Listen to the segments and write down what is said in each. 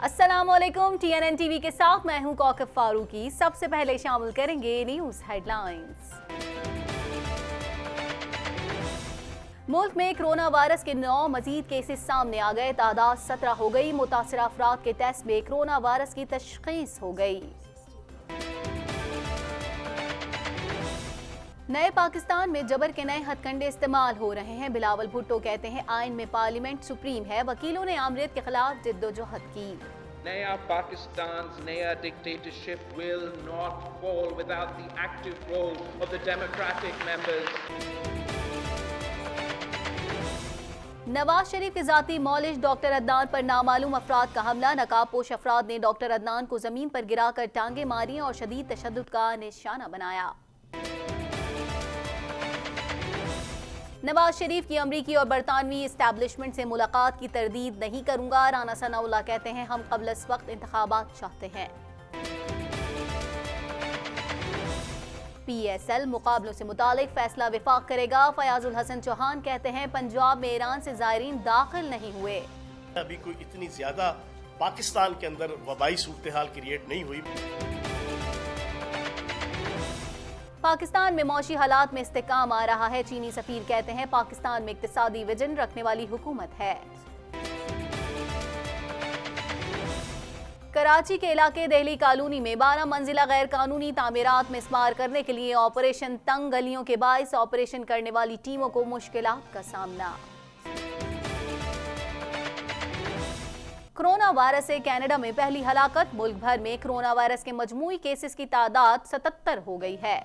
अस्सलामुअलैकुम। TNN TV के साथ मैं हूं कौकब फारूकी। सबसे पहले शामिल करेंगे न्यूज हेडलाइंस। मुल्क में कोरोना वायरस के 9 मजीद केसेस सामने आ गए। तादाद 17 हो गई। मुतासरा अफराद के टेस्ट में कोरोना वायरस की तशखीस हो गई। नए पाकिस्तान में जबर के नए हथकंडे इस्तेमाल हो रहे हैं। बिलावल भुट्टो कहते हैं आइन में पार्लियामेंट सुप्रीम है। वकीलों ने आमरीत के खिलाफ जिद्दोजहद की। नया पाकिस्तान's नया dictatorship will not fall without the active role of the democratic members. Nawaz Sharif के जाती मौलिश डॉक्टर अदनान पर नामालूम अफराद का हमला। नकाब पोश अफराद ने डॉक्टर अदनान को जमीन पर गिराकर टांगे मारी और शदीद तशद्दुद का निशाना बनाया। नवाज शरीफ की अमरीकी और बरतानवी इस्टेब्लिशमेंट से मुलाकात की तरदीद नहीं करूंगा। राना सनाउल्लाह कहते हैं हम क़ब्ल इस वक्त इंतखाबात चाहते हैं। PSL मुकाबलों से मुतालिक फैसला विफाक करेगा। फयाजुल हसन चौहान कहते हैं पंजाब में ईरान से ज़ायरीन दाखिल नहीं हुए। अभी कोई इतनी ज्यादा पाकिस्तान के अंदर वबाई सूरत हाल क्रिएट नहीं हुई। पाकिस्तान में मौशी हालात में इस्तेकाम आ रहा है। चीनी सफीर कहते हैं पाकिस्तान में इक्तिसादी विजन रखने वाली हुकूमत है। कराची के इलाके दिल्ली कॉलोनी में 12 मंजिला गैर कानूनी तामीरात में इस्मार करने के लिए ऑपरेशन तंग गलियों के बायस ऑपरेशन करने वाली टीमों को मुश्किलात का सामना। कोरोना वायरस से कनाडा में पहली हलाकत। मुल्क भर में कोरोना वायरस के मजमूई केसेस की तादाद 77 हो गई है।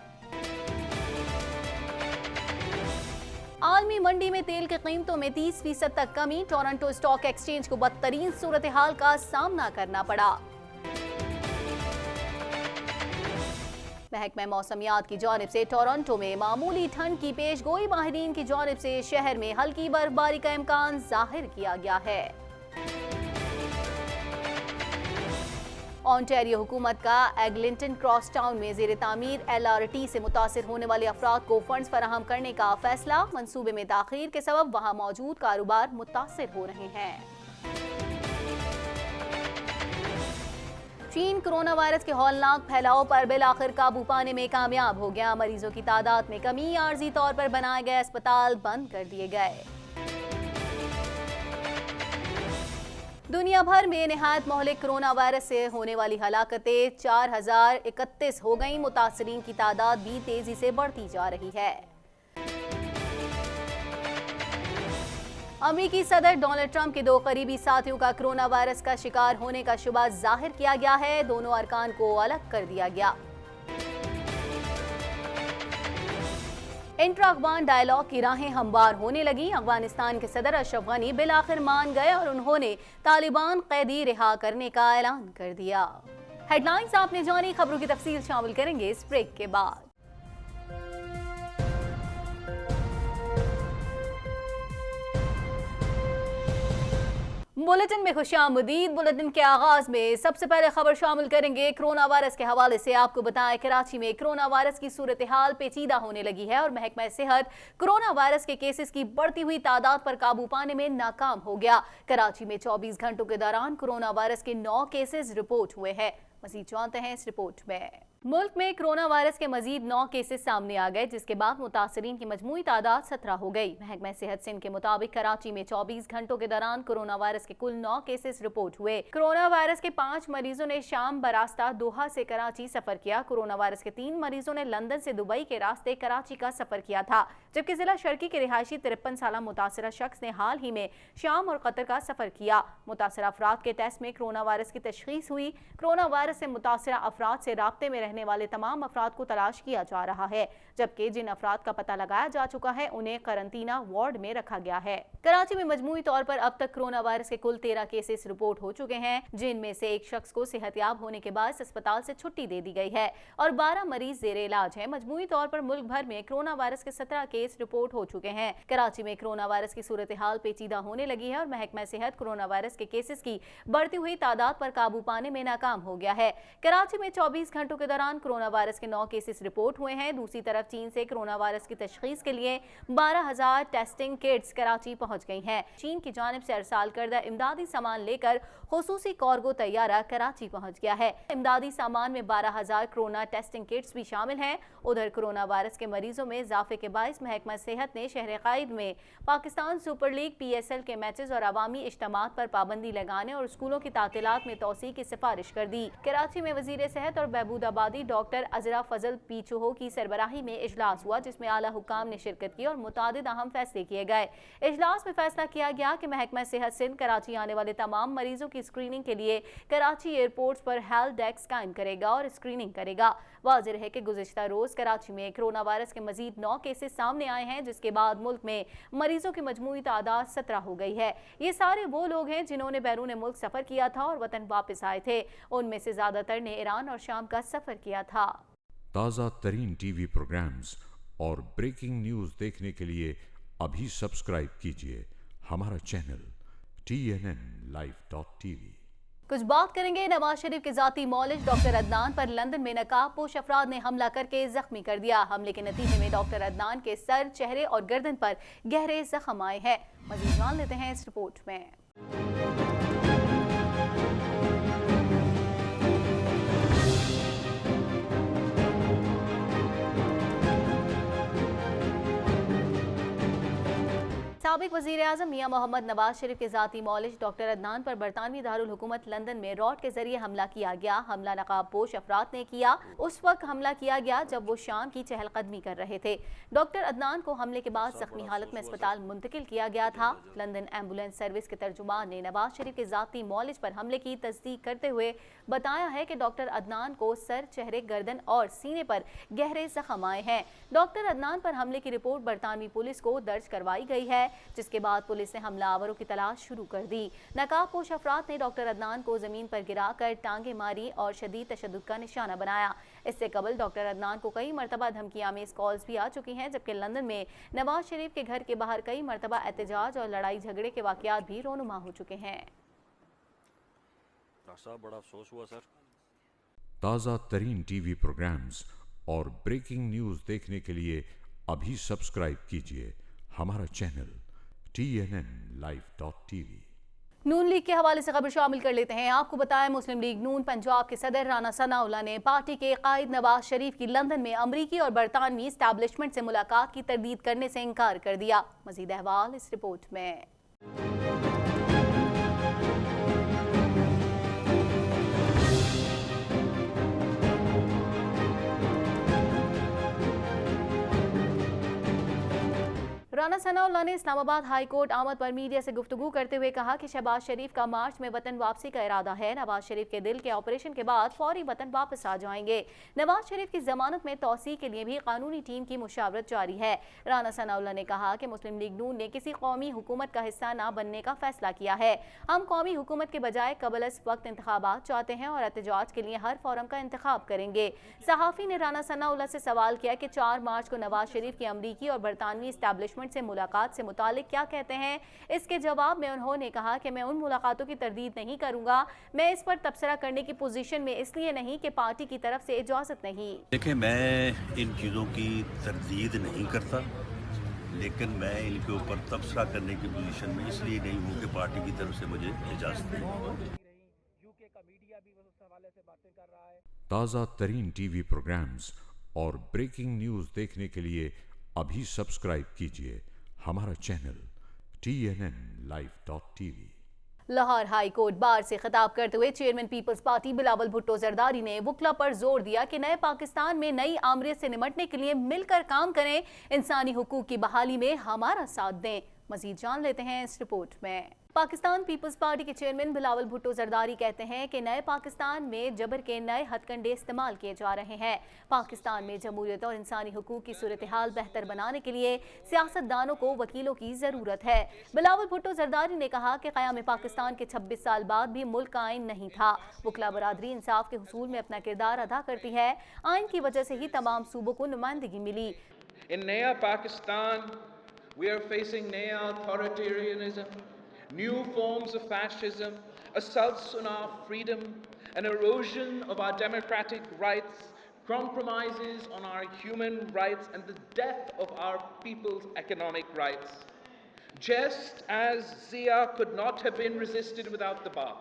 आलमी मंडी में तेल की कीमतों में 30% तक कमी। टोरंटो स्टॉक एक्सचेंज को बदतरीन सूरत हाल का सामना करना पड़ा। महकमा मौसमियात की जानिब से टोरंटो में मामूली ठंड की पेशगोई। माहिरीन की जानिब से शहर में हल्की बर्फबारी का इम्कान जाहिर किया गया है। ऑन्टेरियो हुकूमत का एग्लिंटन क्रॉस टाउन में ज़ेर तामीर LRT से मुतासिर होने वाले अफराद को फंड्स फराहम करने का फैसला। मंसूबे में ताखीर के सबब वहां मौजूद कारोबार मुतासिर हो रहे हैं। चीन कोरोना वायरस के हौलनाक फैलाव पर बिलाखिर काबू पाने में कामयाब हो गया। मरीजों की तादाद में कमी। आर्जी तौर पर बनाए गए अस्पताल बंद कर दिए गए। दुनिया भर में निहायत मोहलिक कोरोना वायरस से होने वाली हलाकतें 4031 हो गई। मुतासरीन की तादाद भी तेजी से बढ़ती जा रही है। अमेरिकी सदर डोनाल्ड ट्रंप के 2 करीबी साथियों का कोरोना वायरस का शिकार होने का शुबा जाहिर किया गया है। दोनों अरकान को अलग कर दिया गया। इंट्रा अफगान डायलॉग की राहें हमवार होने लगी। अफगानिस्तान के सदर अशरफ गनी बिलाखिर मान गए और उन्होंने तालिबान कैदी रिहा करने का ऐलान कर दिया। हेडलाइंस आपने जानी। खबरों की तफसील शामिल करेंगे इस ब्रेक के बाद। बुलेटिन में खुशामदीद। बुलेटिन के आगाज में सबसे पहले खबर शामिल करेंगे कोरोना वायरस के हवाले से। आपको बताएं कराची में कोरोना वायरस की सूरत हाल पेचीदा होने लगी है और महकमा सेहत कोरोना वायरस के केसेस की बढ़ती हुई तादाद पर काबू पाने में नाकाम हो गया। कराची में 24 घंटों के दौरान कोरोना वायरस के 9 केसेस रिपोर्ट हुए हैं। मजीद जानते हैं इस रिपोर्ट में। मुल्क में कोरोना वायरस के मजीद 9 केसेस सामने आ गए, जिसके बाद मुतासरीन की मजमूई तादाद 17 हो गई। महकमा सेहत सिंध के मुताबिक कराची में 24 घंटों के दौरान कोरोना वायरस के कुल 9 केसेस रिपोर्ट हुए। कोरोना वायरस के 5 मरीजों ने शाम बरास्ता दोहा से कराची सफर किया। कोरोना वायरस के 3 मरीजों ने लंदन से दुबई के रास्ते कराची का सफर किया था, जबकि जिला शर्की के रिहायशी 53 साल मुतासरा शख्स ने हाल ही में शाम और कतर का सफर किया। मुतासरा अफराद के टेस्ट में कोरोना वायरस की तशखीस हुई। कोरोना वायरस से मुतासरा अफराद से राब्ते में रहने वाले तमाम अफराद को तलाश किया जा रहा है, जबकि जिन अफराद का पता लगाया जा चुका है उन्हें करंटीना वार्ड में रखा गया है। कराची में मजमूई तौर पर अब तक कोरोना वायरस के कुल 13 केसेस रिपोर्ट हो चुके हैं, जिनमें से एक शख्स को सेहतयाब होने के बाद अस्पताल से छुट्टी दे दी गई है और 12 मरीज जेर इलाज है। मजमूई तौर पर मुल्क भर में कोरोना वायरस के 17 केस रिपोर्ट हो चुके हैं। कराची में कोरोना वायरस की सूरत हाल पेचीदा होने लगी है और महकमा सेहत कोरोना वायरस के केसेस की बढ़ती हुई तादाद पर काबू पाने में नाकाम हो गया है। कराची में 24 घंटों के दौरान कोरोना वायरस के 9 केसेस रिपोर्ट हुए हैं। दूसरी तरफ चीन से कोरोना वायरस की तशखीस के लिए 12,000 टेस्टिंग किट्स कराची पहुंच गई हैं। चीन की जानिब से अरसाल करदा इमदादी सामान लेकर खुसूसी कार्गो तैयारा कराची पहुंच गया है। इमदादी सामान में 12,000 कोरोना टेस्टिंग किट्स भी शामिल हैं। उधर कोरोना वायरस के मरीजों में इजाफे के बायस महकमा सेहत ने शहर कायद में पाकिस्तान सुपर लीग PSL के मैचेस और अवामी इज्तिमात पर पाबंदी लगाने और स्कूलों की तातीलात में तोसी की सिफारिश कर दी। कराची में वजीर सेहत और बहबूद आबादी डॉक्टर अजरा फजल पीचोहो की सरबराही में इजलास हुआ, जिसमें आला हुकाम ने शिरकत की और मुतादिद अहम फैसले किए गए। इजलास में फैसला किया गया कि महकमा सेहत सिंध कराची आने वाले तमाम मरीजों की स्क्रीनिंग के लिए कराची एयरपोर्ट पर हेल्थ डेस्क कायम करेगा और स्क्रीनिंग करेगा। वाज़ेह है कि गुज़िश्ता रोज कराची में कोरोना वायरस के मजीद 9 केसेस सामने आए हैं, जिसके बाद मुल्क में मरीजों की मजमूई तादाद 17 हो गई है। ये सारे वो लोग हैं जिन्होंने बैरून मुल्क सफर किया था और वतन वापस आए थे। उनमें से ज्यादातर ने ईरान और शाम का सफर किया था। ताज़ा तरीन टीवी प्रोग्राम्स और ब्रेकिंग न्यूज देखने के लिए अभी सब्सक्राइब कीजिए हमारा चैनल TNNlive.tv। कुछ बात करेंगे नवाज शरीफ के जाती मौलिज डॉक्टर अदनान पर लंदन में नकाबपोश अफराद ने हमला करके जख्मी कर दिया। हमले के नतीजे में डॉक्टर अदनान के सर, चेहरे और गर्दन पर गहरे जख्म आए हैं। मजीद जान लेते हैं इस रिपोर्ट में। साबिक वज़ीर आज़म मियां मोहम्मद नवाज शरीफ के जाती मौलिज डॉक्टर अदनान पर बरतानवी दारुल हुकूमत लंदन में रॉड के जरिए हमला किया गया। हमला नकाबपोश अफराद ने किया। उस वक्त हमला किया गया जब वो शाम की चहलकदमी कर रहे थे। डॉक्टर अदनान को हमले के बाद जख्मी हालत में अस्पताल मुंतकिल किया गया था। लंदन एम्बुलेंस सर्विस के तर्जुमान ने नवाज शरीफ के जाती मौलिज पर हमले की तस्दीक करते हुए बताया है कि डॉक्टर अदनान को सर, चेहरे, गर्दन और सीने पर गहरे जख्म आए हैं। डॉक्टर अदनान पर हमले की रिपोर्ट बरतानवी पुलिस को दर्ज करवाई गई है, जिसके बाद पुलिस ने हमलावरों की तलाश शुरू कर दी। नकाबपोश अफराद ने डॉक्टर अदनान को जमीन पर गिराकर टांगे मारी और शदीद तशद्दुद का निशाना बनाया। इससे कबल डॉक्टर अदनान को कई मरतबा धमकियामेज कॉल्स भी आ चुकी हैं, जबकि लंदन में नवाज शरीफ के घर के बाहर कई मरतबा एहतजाज और लड़ाई झगड़े के वाकयात भी रोनुमा हो चुके हैं। बड़ा अफसोस हुआ सर। ताज़ा तरीन टीवी प्रोग्राम्स और ब्रेकिंग न्यूज देखने के लिए अभी सब्सक्राइब कीजिए हमारा चैनल TNNlive.tv। नून लीग के हवाले से खबर शामिल कर लेते हैं। आपको बताएं, मुस्लिम लीग नून पंजाब के सदर राना सनाउल्लाह ने पार्टी के कायद नवाज शरीफ की लंदन में अमरीकी और बरतानवी इस्टेब्लिशमेंट से मुलाकात की तरदीद करने से इनकार कर दिया। मजीद अहवाल इस रिपोर्ट में। राना सनाउल्लाह ने इस्लामाबाद हाई कोर्ट आमद पर मीडिया से गुफ्तगू करते हुए कहा कि शहबाज शरीफ का मार्च में वतन वापसी का इरादा है। नवाज शरीफ के दिल के ऑपरेशन के बाद फौरी वतन वापस आ जाएंगे। नवाज शरीफ की जमानत में तौसी के लिए भी कानूनी टीम की मुशावरत जारी है। राना सनाउल्लाह ने कहा कि मुस्लिम लीग नून ने किसी कौमी हुकूमत का हिस्सा न बनने का फैसला किया है। हम कौमी हुकूमत के बजाय कबल इस वक्त इंतखाबात चाहते हैं और एहतजाज के लिए हर फोरम का इंतखाब करेंगे। सहाफ़ी ने राना सनाउल्लाह से सवाल किया कि 4 मार्च को नवाज शरीफ की अमरीकी और बरतानवी इस्टेब्लिशमेंट से मुलाकात से मुतालिक क्या कहते हैं। इसके जवाब में उन्होंने कहा कि मैं उन मुलाकातों की तरदीद नहीं करूंगा। मैं इस पर तबसरा करने की पोजीशन में इसलिए नहीं कि पार्टी की तरफ से इजाजत नहीं। देखिए, मैं इन चीज़ों की तरदीद नहीं करता, लेकिन मैं इनके ऊपर तबसरा करने की पोजीशन में इसलिए नहीं हूँ कि पार्टी की तरफ से मुझे इजाजत नहीं। ताज़ा तरीन टीवी प्रोग्राम्स और ब्रेकिंग न्यूज देखने के लिए अभी सब्सक्राइब कीजिए हमारा channel TNNlive.tv। Lahore high court bar से खिताब करते हुए chairman peoples party Bilawal Bhutto Zardari ने वकला पर जोर दिया कि नए पाकिस्तान में नई आमरीत से निमटने के लिए मिलकर काम करें, इंसानी हुकूक की बहाली में हमारा साथ दें। मजीद जान लेते हैं इस रिपोर्ट में। पाकिस्तान पीपल्स पार्टी के चेयरमैन बिलावल भुट्टो जरदारी कहते हैं कि नए पाकिस्तान में जबर के नए हथकंडे इस्तेमाल किए जा रहे हैं। पाकिस्तान में जमहूरियत और इंसानी हुकूक की सूरत हाल बेहतर बनाने के लिए सियासतदानों को वकीलों की जरूरत है। बिलावल भुट्टो जरदारी ने कहा कि क़याम पाकिस्तान के 26 साल बाद भी मुल्क का आइन नहीं था। वकला बरादरी इंसाफ के हुसूल में अपना किरदार अदा करती है। आइन की वजह से ही तमाम सूबों को नुमाइंदगी मिली। In Naya Pakistan, we are facing Naya authoritarianism, new forms of fascism, assaults on our freedom, an erosion of our democratic rights, compromises on our human rights and the death of our people's economic rights. Just as Zia could not have been resisted without the bar,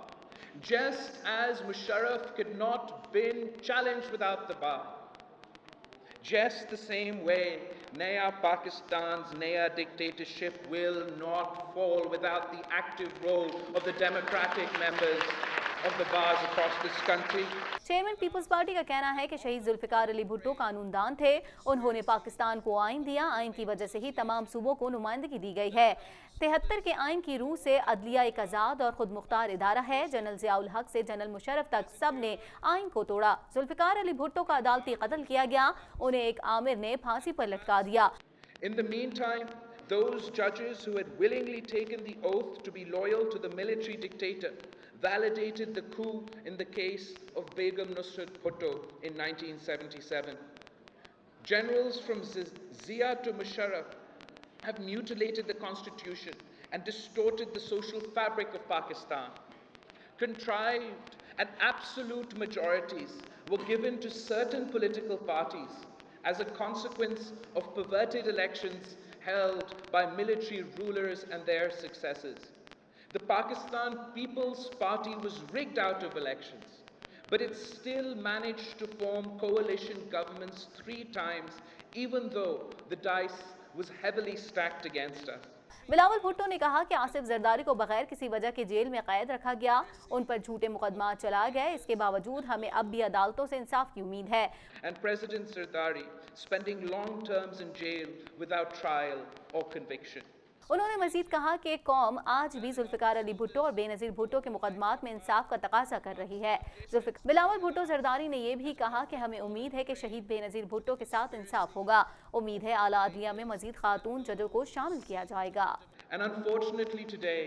just as Musharraf could not have been challenged without the bar, just the same way, Naya Pakistan's Naya dictatorship will not fall without the active role of the democratic members of the bars across this country. Chairman peoples Party का कहना है कि शहीद जुल्फिकार अली भुट्टो कानूनदान थे। उन्होंने पाकिस्तान को आइन दिया। आइन की वजह से ही तमाम सूबों को नुमाइंदगी दी गई है। 73 के आइन की रूह से अदलिया एक आज़ाद और खुद मुख्तार इदारा है। जनरल ज़ियाउल हक से जनरल मुशर्रफ तक सब ने आइन को तोड़ा। जुल्फिकार अली भुट्टो का अदालती कत्ल किया गया। उन्हें एक आमिर ने फांसी पर लटका दिया। In the meantime, those judges who had willingly taken the oath to be loyal to the military dictator validated the coup in the case of Begum Nusrat Bhutto in 1977. Generals from Zia to Musharraf have mutilated the constitution and distorted the social fabric of Pakistan. Contrived and absolute majorities were given to certain political parties as a consequence of perverted elections held by military rulers and their successors. The Pakistan People's Party was rigged out of elections, but it still managed to form coalition governments 3 times, even though the dice was heavily stacked against us. Bilawal Bhutto ने कहा कि आसिफ जरदारी को बगैर किसी वजह के jail में कैद रखा गया। उन पर झूठे मुकदमा चलाए गए। इसके बावजूद हमें अब भी अदालतों से इंसाफ की उम्मीद है। And President Zardari spending long terms in jail without trial or conviction. उन्होंने मजीद कहा कि कौम आज भी जुल्फिकार अली भुट्टो और बेनज़ीर भुट्टो के मुकदमात में इंसाफ का तकाजा कर रही है। बिलावल भुट्टो जरदारी ने यह भी कहा कि हमें उम्मीद है कि शहीद बेनज़ीर भुट्टो के साथ इंसाफ होगा। उम्मीद है आला अदलिया में मजीद खातून जजों को शामिल किया जाएगा। And unfortunately today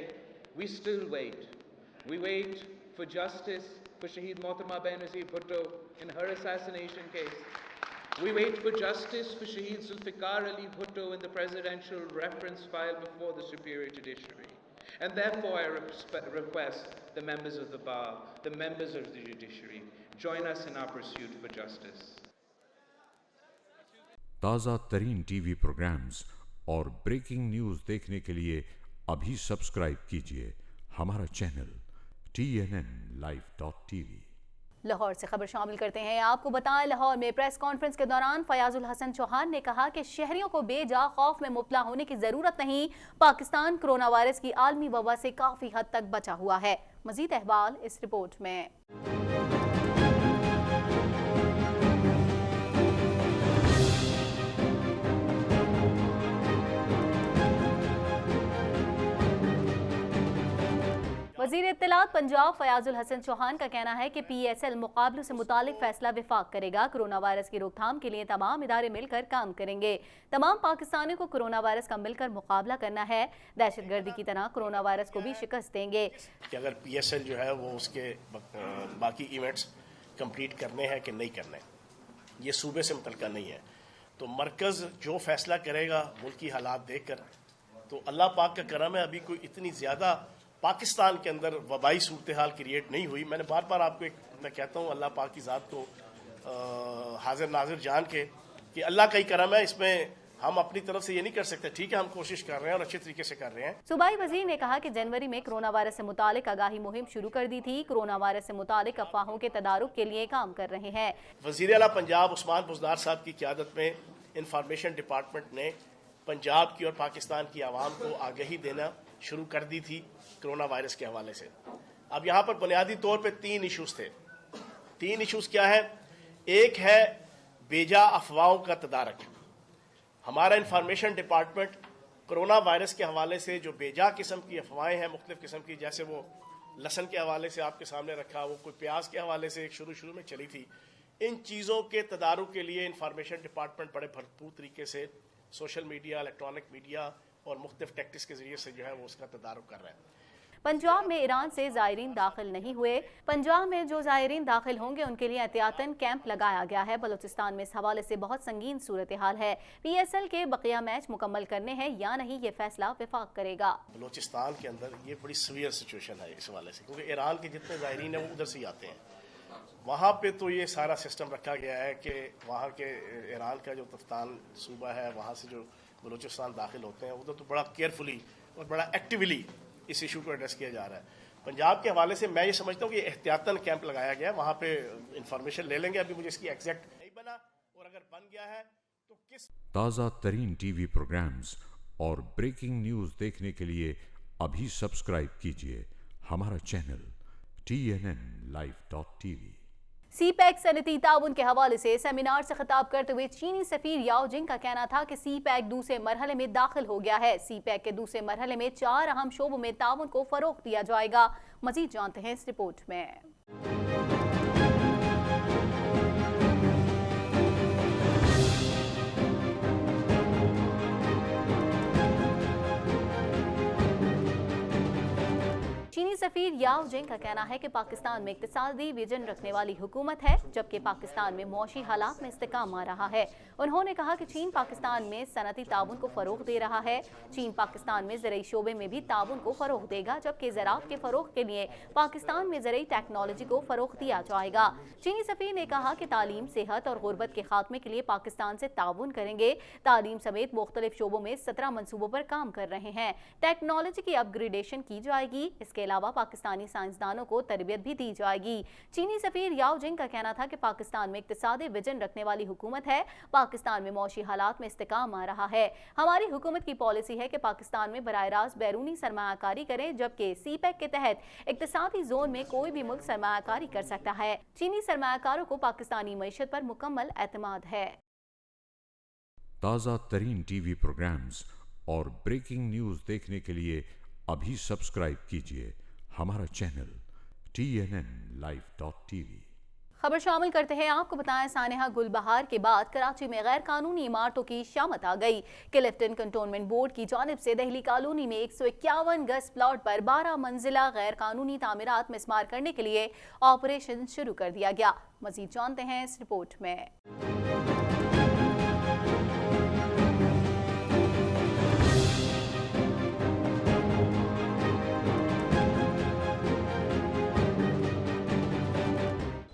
we still wait. We wait for justice for Shaheed Mohtarma Benazir Bhutto in her assassination case. We wait for justice for Shaheed Zulfikar Ali Bhutto in the presidential reference file before the Superior Judiciary. And therefore I request the members of the Bar, the members of the Judiciary, join us in our pursuit for justice. ताज़ा तरीन TV programmes और breaking news देखने के लिए अभी subscribe कीजिए हमारा channel TNNlive.tv। Lahore से खबर शामिल करते हैं। आपको बताएं, लाहौर में प्रेस कॉन्फ्रेंस के दौरान फयाजुल हसन चौहान ने कहा कि शहरियों को बेजा खौफ में मुब्तला होने की जरूरत नहीं। पाकिस्तान कोरोना वायरस की आलमी वबा से काफी हद तक बचा हुआ है। मजीद अहवाल इस रिपोर्ट में। वज़ीर इत्तलात पंजाब फयाजुल हसन चौहान का कहना है कि PSL मुकाबलों से मुतालिक फैसला विफाक करेगा। कोरोना वायरस की रोकथाम के लिए तमाम इदारे मिलकर काम करेंगे। तमाम पाकिस्तानियों को कोरोना वायरस का मिलकर मुकाबला करना है। दहशतगर्दी की तरह कोरोना वायरस को भी शिकस्त देंगे। कि अगर PSL जो है वो उसके बाकी इवेंट्स कंप्लीट करने हैं कि नहीं करने, ये सूबे से मुतल्लिका नहीं है। तो मरकज़ जो फैसला करेगा मुल्क की हालात देख कर, तो अल्लाह पाक का करम है, अभी कोई इतनी ज़्यादा पाकिस्तान के अंदर वबाई सूरत हाल क्रिएट नहीं हुई। मैंने बार बार आपको मैं कहता हूँ अल्लाह पाक की ज़ात को हाजिर नाजिर जान के कि अल्लाह का ही करम है। इसमें हम अपनी तरफ से ये नहीं कर सकते। ठीक है, हम कोशिश कर रहे हैं और अच्छे तरीके से कर रहे हैं। सूबाई वजीर ने कहा कि जनवरी में कोरोना वायरस से मुतालिक आगाही मुहिम शुरू कर दी थी। कोरोना वायरस से मुतालिक अफवाहों के तदारुक के लिए काम कर रहे हैं। वज़ीर आला पंजाब उस्मान बुज़दार साहब की क़यादत में इंफॉर्मेशन डिपार्टमेंट ने पंजाब की और पाकिस्तान की आवाम को आगाही देना शुरू कर दी थी कोरोना वायरस के हवाले से। अब यहाँ पर बुनियादी तौर पे 3 इश्यूज थे। 3 इश्यूज क्या है? एक है बेजा अफवाहों का तदारक। हमारा इंफॉर्मेशन डिपार्टमेंट कोरोना वायरस के हवाले से जो बेजा किस्म की अफवाहें हैं, मुख्तलिफ किस्म की, जैसे वो लहसन के हवाले से आपके सामने रखा, वो कोई प्याज के हवाले से एक शुरू में चली थी, इन चीज़ों के तदारुक के लिए इंफॉर्मेशन डिपार्टमेंट बड़े भरपूर तरीके से सोशल मीडिया, इलेक्ट्रॉनिक मीडिया और मुख्तलिफ टैक्टिक्स के जरिए से जो है वो उसका तदारुक कर रहा है। पंजाब में ईरान से ज़ायरीन दाखिल नहीं हुए। पंजाब में जो ज़ायरीन दाखिल होंगे उनके लिए एहतियातन कैंप लगाया गया है। बलूचिस्तान में इस हवाले से बहुत संगीन सूरत हाल है। PSL के बकिया मैच मुकम्मल करने हैं या नहीं, ये फैसला विफाक करेगा। बलूचिस्तान के अंदर ये बड़ी सीवियर सिचुएशन है इस हवाले से, क्योंकि ईरान के जितने ज़ायरीन हैं वो उधर से ही आते हैं। वहाँ पे तो ये सारा सिस्टम रखा गया है कि वहाँ के ईरान का जो तफ्तान सूबा है, वहाँ से जो बलूचिस्तान दाखिल होते हैं, उधर तो बड़ा केयरफुली और बड़ा एक्टिवली इस इशू को एड्रेस किया जा रहा है। पंजाब के हवाले से मैं ये समझता हूँ कि एहतियातन कैंप लगाया गया है, वहाँ पे इंफॉर्मेशन ले लेंगे। अभी मुझे इसकी एग्जैक्ट नहीं बना, और अगर बन गया है तो किस ताज़ा तरीन टीवी प्रोग्राम्स और ब्रेकिंग न्यूज़ देखने के लिए अभी सब्सक्राइब कीजिए हमारा चैनल TNNlive.tv। सीपैक सनती ताउन के हवाले से सेमिनार से खिताब करते हुए चीनी सफीर याओ जिंग का कहना था कि सीपैक दूसरे मरहले में दाखिल हो गया है। सीपैक के दूसरे मरहले में 4 अहम शोबों में ताउन को फरोग दिया जाएगा। मजीद जानते हैं इस रिपोर्ट में। चीनी सफीर याओ जिंग का कहना है कि पाकिस्तान में इक्तिसादी विजन रखने वाली हुकूमत है, जबकि पाकिस्तान में मौशी हालात में इस्तेकाम आ रहा है। उन्होंने कहा कि चीन पाकिस्तान में सनती ताउन को फरोग दे रहा है। चीन पाकिस्तान में ज़राई शोबे में भी ताउन को फरोग देगा, जबकि ज़राअत के फरोग के लिए पाकिस्तान में ज़राई टेक्नोलॉजी को फरोग दिया जाएगा। चीनी सफीर ने कहा कि तालीम, सेहत और गुर्बत के खात्मे के लिए पाकिस्तान से ताउन करेंगे। तालीम समेत मुख्तलिफ शोबों में 17 मनसूबों पर काम कर रहे हैं। टेक्नोलॉजी की अपग्रेडेशन की जाएगी। इसके अलावा पाकिस्तानी साइंसदानों को तरबियत भी दी जाएगी। चीनी सफीर याओ जिंग का कहना था कि पाकिस्तान में इक्तिसादी विजन रखने वाली हुकूमत है। पाकिस्तान में मौशी हालात में इस्तेकाम आ रहा है। हमारी हुकूमत की पॉलिसी है कि पाकिस्तान में बराह रास्त बैरूनी सरमायाकारी करें, जबकि सीपैक के तहत इक्तिसादी जोन में कोई भी मुल्क सरमायाकारी कर सकता है। चीनी सरमायाकारों को पाकिस्तानी मईशत पर मुकम्मल एतमाद है। ताज़ा तरीन टीवी प्रोग्राम्स और ब्रेकिंग न्यूज़ देखने के लिए अभी सब्सक्राइब कीजिए हमारा चैनल TNNlive.tv। खबर शामिल करते हैं। आपको बताएं, सानेहा गुलबहार के बाद कराची में गैर कानूनी इमारतों की शामत आ गई। क्लिफ्टन कंटोनमेंट बोर्ड की जानिब से दहली कॉलोनी में 151 गज प्लॉट पर 12 मंजिला गैर कानूनी तामीरात मिस्मार करने के लिए ऑपरेशन शुरू कर दिया गया। मजीद जानते हैं इस रिपोर्ट में।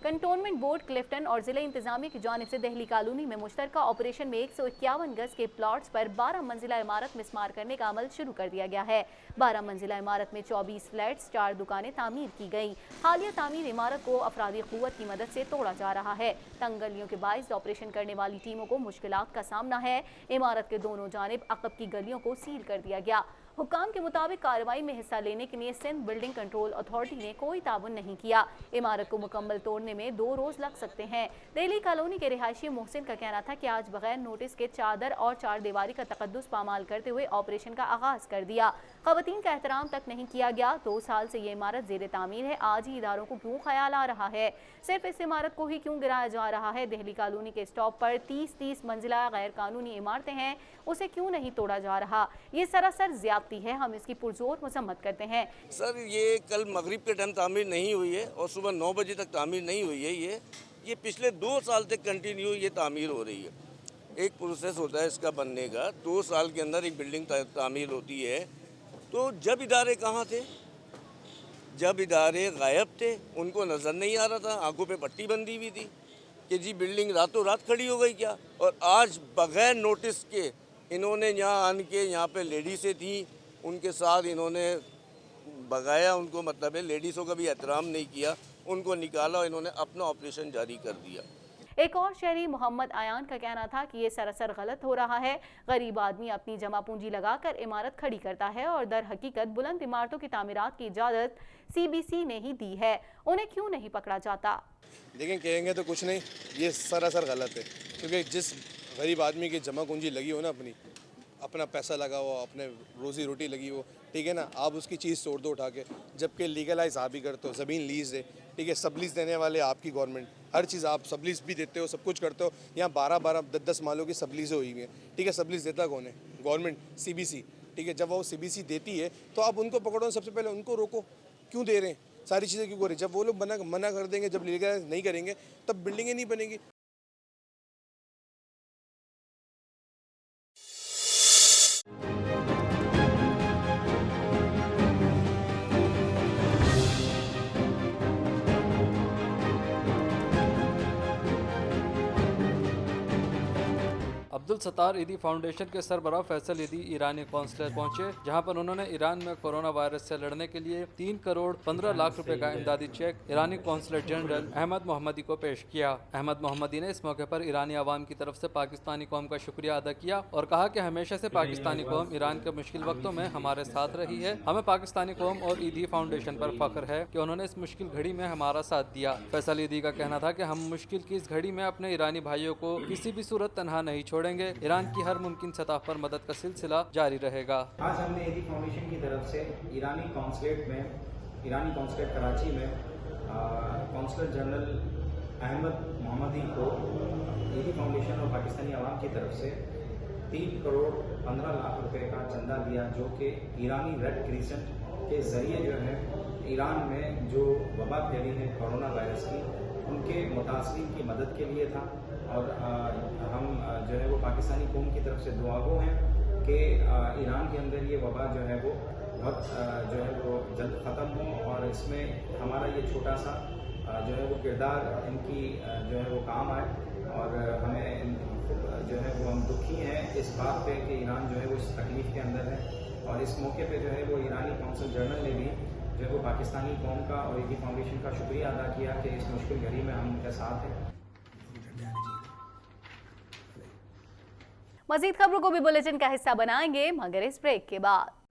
कंटोनमेंट बोर्ड क्लिफ्टन और जिला इंतजामिया की जानिब से दहली कॉलोनी में मुश्तरका ऑपरेशन में 151 गज के प्लॉट्स पर 12 मंजिला इमारत मिस्मार करने का अमल शुरू कर दिया गया है। 12 मंजिला इमारत में 24 फ्लैट्स, 4 दुकानें तामीर की गई। हालिया तामीर इमारत को अफरादी क़ुव्वत की मदद से तोड़ा जा रहा है। तंग गलियों के बाइस ऑपरेशन करने वाली टीमों को मुश्किलात का सामना है। इमारत के दोनों जानिब अकब की गलियों को सील कर दिया गया। हुक्काम के मुताबिक कार्रवाई में हिस्सा लेने के लिए सिंध बिल्डिंग कंट्रोल अथॉरिटी ने कोई ताउन नहीं किया। इमारत को मुकम्मल तोड़ने में 2 रोज लग सकते हैं। दिल्ली कॉलोनी के रिहायशी मोहसिन का कहना था कि आज बगैर नोटिस के चादर और 4 दीवारी का तकद्दुस पामाल करते हुए ऑपरेशन का आगाज कर दिया। खवातीन का एहतराम तक नहीं किया गया। 2 साल से ये इमारत जेर तामीर है। आज ही इदारों को क्यों ख्याल आ रहा है? सिर्फ इस इमारत को ही क्यों गिराया जा रहा है? दिल्ली कॉलोनी के स्टॉप पर 30 मंजिला गैर कानूनी इमारतें हैं, उसे क्यों नहीं तोड़ा जा रहा? ये सरासर ज्यादती है। हम इसकी पुरजोर मजम्मत करते हैं। सर, ये कल मगरिब के टाइम तामीर नहीं हुई है और सुबह 9 बजे तक तामीर नहीं हुई है। ये पिछले 2 साल तक कंटिन्यू ये तामीर हो रही है। एक प्रोसेस होता है इसका बनने का, 2 साल के अंदर एक बिल्डिंग तामीर होती है। तो जब इदारे कहाँ थे? जब इदारे गायब थे, उनको नज़र नहीं आ रहा था, आंखों पे पट्टी बंधी हुई थी कि जी बिल्डिंग रातों रात खड़ी हो गई क्या। और आज बगैर नोटिस के इन्होंने यहाँ आन के, यहाँ पे लेडीसें थी, उनके साथ इन्होंने भगाया उनको, मतलब है लेडीज़ों का भी एहतराम नहीं किया, उनको निकाला और इन्होंने अपना ऑपरेशन जारी कर दिया। एक और शहरी मोहम्मद आयान का कहना था कि ये सरासर गलत हो रहा है। गरीब आदमी अपनी जमा पूंजी लगाकर इमारत खड़ी करता है और दर हकीकत बुलंद इमारतों की तामीरात की इजाज़त CBC ने ही दी है। उन्हें क्यों नहीं पकड़ा जाता? लेकिन कहेंगे तो कुछ नहीं, ये सरासर गलत है, क्योंकि जिस गरीब आदमी की जमा पूंजी लगी हो ना, अपना पैसा लगा हो, अपने रोज़ी रोटी लगी हो, ठीक है ना, आप उसकी चीज़ तोड़ दो उठा के, जबकि लीगलाइज आप ही करते हो। ज़मीन लीज़ है, ठीक है, सबलीज देने वाले आपकी गवर्नमेंट, हर चीज़ आप सबलीज भी देते हो, सब कुछ करते हो। यहाँ 12-12, 10-10 मालों की सबलीजें हुई हुई हैं, ठीक है। सबलीज देता कौन है? गवर्नमेंट, CBC, ठीक है। जब वो CBC देती है तो आप उनको पकड़ो, सबसे पहले उनको रोको। क्यों दे रहे हैं? सारी चीज़ें क्यों कर रहे हैं? जब वो लोग मना कर देंगे, जब लीगलाइज नहीं करेंगे, तब बिल्डिंगें नहीं बनेंगी। अब्दुल सत्तार ईदी फाउंडेशन के सरबराह फैसल ईदी ईरानी कौंसलर पहुंचे, जहां पर उन्होंने ईरान में कोरोना वायरस से लड़ने के लिए 3 करोड़ 15 लाख रुपए का इमदादी चेक ईरानी कौंसलर जनरल अहमद मोहम्मदी को पेश किया। अहमद मोहम्मदी ने इस मौके पर ईरानी आवाम की तरफ से पाकिस्तानी कौम का शुक्रिया अदा किया और कहा कि हमेशा से पाकिस्तानी कौम ईरान के मुश्किल वक्तों में हमारे साथ रही है। हमें पाकिस्तानी कौम और ईदी फाउंडेशन पर फख्र है कि उन्होंने इस मुश्किल घड़ी में हमारा साथ दिया। फैसल ईदी का कहना था कि हम मुश्किल की इस घड़ी में अपने ईरानी भाइयों को किसी भी सूरत तनहा नहीं छोड़ेंगे। ईरान की हर मुमकिन सतह पर मदद का सिलसिला जारी रहेगा। आज हमने ईदी फाउंडेशन की तरफ से ईरानी कौंसलेट कराची में कौंसलर जनरल अहमद मोहम्मदी को ईदी फाउंडेशन और पाकिस्तानी आवाम की तरफ से 3 करोड़ 15 लाख रुपए का चंदा दिया, जो कि ईरानी रेड क्रिसेंट के ज़रिए जो है ईरान में जो वबा फैली है कोरोना वायरस की, उनके मुतासरीन की मदद के लिए था। और हम जो है वो पाकिस्तानी कौम की तरफ से दुआगो हैं कि ईरान के अंदर ये वबा जो है वो बहुत जो है वो जल्द ख़त्म हो और इसमें हमारा ये छोटा सा जो है वो किरदार इनकी जो है वो काम आए। और हमें जो है वो हम दुखी हैं इस बात पे कि ईरान जो है वो इस तकलीफ़ के अंदर है। और इस मौके पे जो है वो ईरानी कौंसल जनरल ने भी जो है वो पाकिस्तानी कौम का और ईदी फाउंडेशन का शुक्रिया अदा किया कि इस मुश्किल घड़ी में हम उनके साथ हैं। मज़ीद खबरों को भी बुलेटिन का हिस्सा बनाएंगे मगर इस ब्रेक के बाद।